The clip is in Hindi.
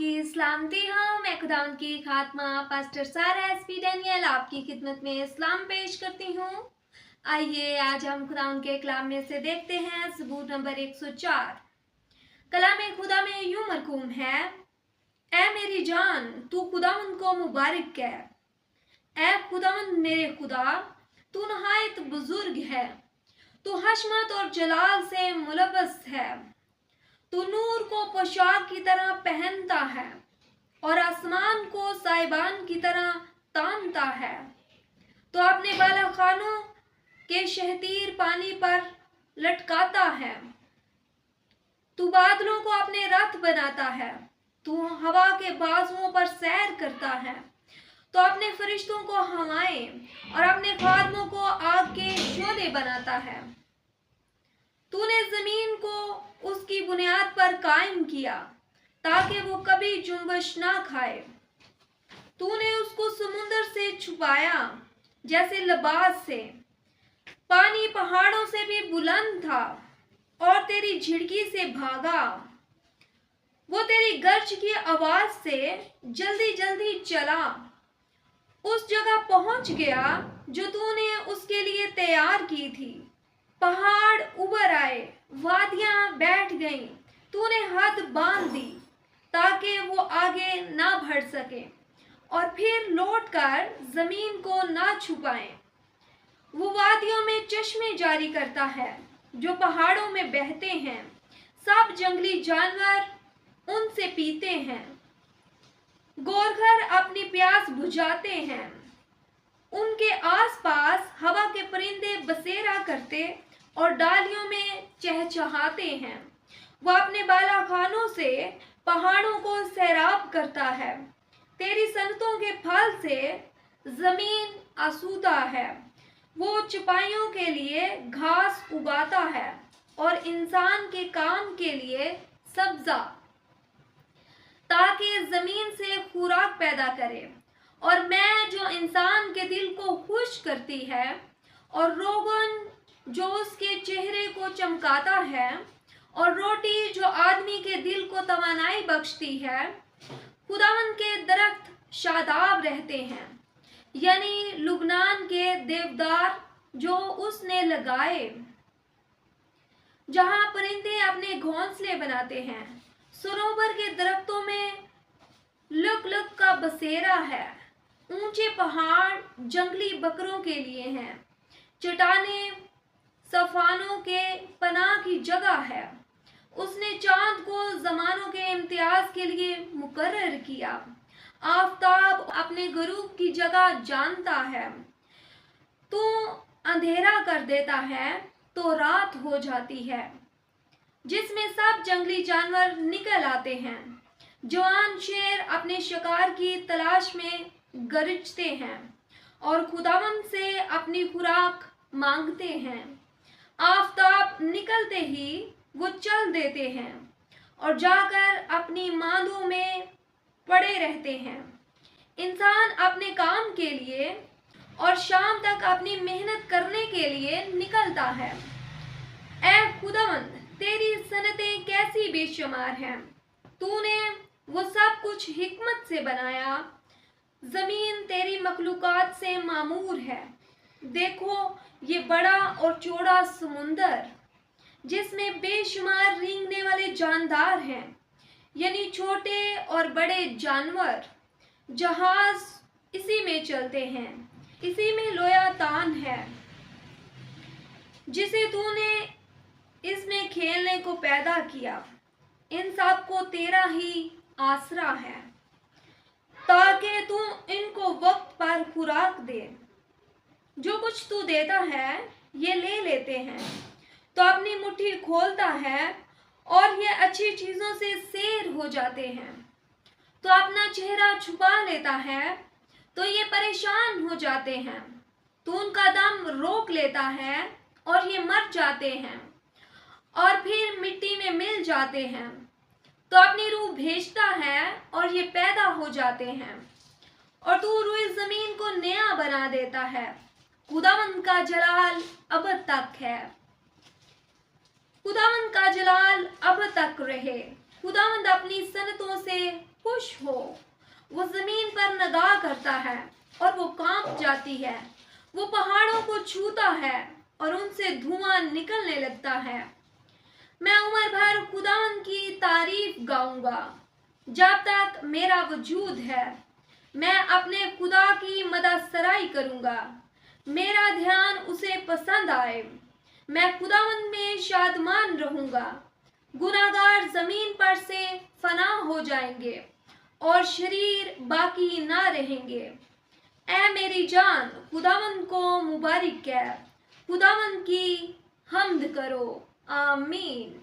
आपकी सलामती हो। मैं खुदावंद की खात्मा पास्टर सारा एसपी डैनियल आपकी खिदमत में सलाम पेश करती हूँ। आइए आज हम खुदावंद के कलाम में से देखते हैं सबूत नंबर 104। कलाम खुदा में यूं मरकूम है, ऐ मेरी जान तू खुदावंद को मुबारक कह। ऐ खुदावंद मेरे खुदा, तू नहायत बुजुर्ग है, तू हशमत और जलाल से मुलब्बस है। तू नूर को पोशाक की तरह पहनता है और आसमान को साइबान की तरह तानता है। तो अपने बाला खानों के शहतीर पानी पर लटकाता है। तू बादलों को अपने रथ बनाता है, तू हवा के बाजुओं पर सैर करता है। तो अपने फरिश्तों को हवाएं और अपने खादमों को आग के शोले बनाता है। तूने जमीन को उसकी बुनियाद पर कायम किया ताकि वो कभी जुम्बश ना खाए। तूने उसको समुंदर से छुपाया जैसे लिबास से। पानी पहाड़ों से भी बुलंद था और तेरी झिड़की से भागा। वो तेरी गर्ज की आवाज से जल्दी जल्दी चला, उस जगह पहुंच गया जो तूने उसके लिए तैयार की थी। पहाड़ उबर आए, वादियां बैठ गईं, तूने हद बांध दी ताकि वो आगे ना बढ़ सके और फिर लौटकर जमीन को ना छुपाएं। वो वादियों में चश्मे जारी करता है जो पहाड़ों में बहते हैं। सब जंगली जानवर उनसे पीते हैं। गोरखर अपनी प्यास बुझाते हैं। उनके आसपास हवा के परिंदे बसेरा करते और डालियों में चहचहाते हैं। वह अपने बाला खानों से पहाड़ों को सैराब करता है। तेरी सनतों के फल से जमीन आसूदा है। वो चपाइयों के लिए घास उगाता है और इंसान के काम के लिए सब्जा, ताकि जमीन से खुराक पैदा करे। और मैं जो इंसान के दिल को खुश करती है और रोगन जो उसके चेहरे को चमकाता है, और रोटी जो आदमी के दिल को तवानाई बख्शती है। खुदावंद के दरख्त शादाब रहते हैं, यानी लुबनान के देवदार जो उसने लगाए, जहां परिंदे अपने घोंसले बनाते हैं। सरोवर के दरख्तों में लुक लुक का बसेरा है। ऊंचे पहाड़ जंगली बकरों के लिए हैं। चट्टानें सफानों के पनाह की जगह है। उसने चांद को जमानों के इम्तियाज के लिए मुकर्रर किया। आफताब अपने गुरूब की जगह जानता है। तू अंधेरा कर देता है तो रात हो जाती है, जिसमें सब जंगली जानवर निकल आते हैं। जवान शेर अपने शिकार की तलाश में गरजते हैं और खुदावंद से अपनी खुराक मांगते हैं। आफताब निकलते ही वो चल देते हैं और जाकर अपनी मांदों में पड़े रहते हैं। इंसान अपने काम के लिए और शाम तक अपनी मेहनत करने के लिए निकलता है। ऐ खुदावंद, तेरी सनतें कैसी बेशुमार हैं। तूने वो सब कुछ हिकमत से बनाया। जमीन तेरी मखलूकात से मामूर है। देखो ये बड़ा और चौड़ा समुंदर, जिसमें बेशुमार रेंगने वाले जानदार हैं, यानी छोटे और बड़े जानवर। जहाज इसी में चलते हैं, इसी में लोया तान है, जिसे तूने इसमें खेलने को पैदा किया। इन सब को तेरा ही आसरा है, ताकि तू इनको वक्त पर खुराक दे। जो कुछ तू देता है ये ले लेते हैं, तो अपनी मुट्ठी खोलता है और ये अच्छी चीजों से सैर हो जाते हैं। तो अपना चेहरा छुपा लेता है तो ये परेशान हो जाते हैं। तो उनका दम रोक लेता है और ये मर जाते हैं और फिर मिट्टी में मिल जाते हैं। तो अपनी रूह भेजता है और ये पैदा हो जाते हैं, और तू रुई जमीन को नया बना देता है। खुदावंद का जलाल अब तक है। खुदावंद का जलाल अब तक रहे। खुदावंद अपनी सनतों से खुश खुश हो। वो जमीन पर निगाह करता है और वो कांप जाती है। वो पहाड़ों को छूता है और उनसे धुआं निकलने लगता है। मैं उम्र भर खुदावन की तारीफ गाऊंगा जब तक मेरा वजूद है। मैं अपने खुदा की मददसराई करूंगा। मेरा ध्यान उसे पसंद आए। मैं खुदावन में शादमान रहूंगा। गुनाहगार जमीन पर से फना हो जाएंगे और शरीर बाकी ना रहेंगे। ऐ मेरी जान, खुदावन को मुबारक कह। खुदावन की हम्द करो। आमीन।